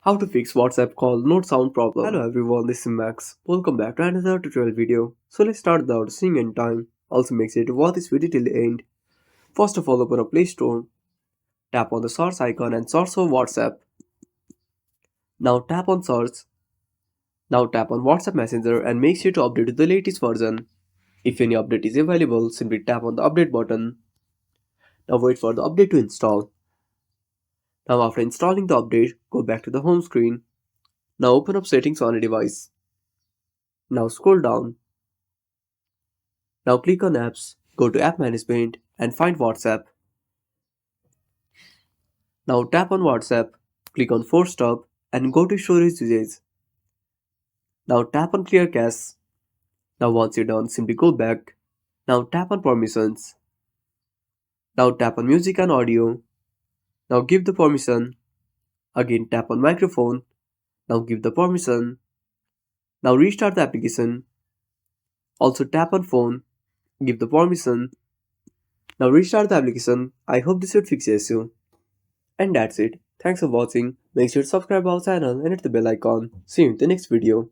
How to fix WhatsApp call not sound problem. Hello everyone, this is Max. Welcome back to another tutorial video. So let's start without seeing in time. Also make sure to watch this video till the end. First of all, open up Play Store. Tap on the search icon and search for WhatsApp. Now tap on search. Now tap on WhatsApp Messenger and make sure to update to the latest version. If any update is available, simply tap on the update button. Now wait for the update to install. Now after installing the update, go back to the home screen. Now open up settings on a device. Now scroll down. Now click on apps, go to app management and find WhatsApp. Now tap on WhatsApp, click on force stop and go to storage usage. Now tap on clear cache. Now once you're done, simply go back. Now tap on permissions. Now tap on music and audio. Now give the permission. Again tap on microphone. Now give the permission. Now restart the application. Also tap on phone. Give the permission. Now restart the application. I hope this should fix the issue. And that's it. Thanks for watching. Make sure to subscribe our channel and hit the bell icon. See you in the next video.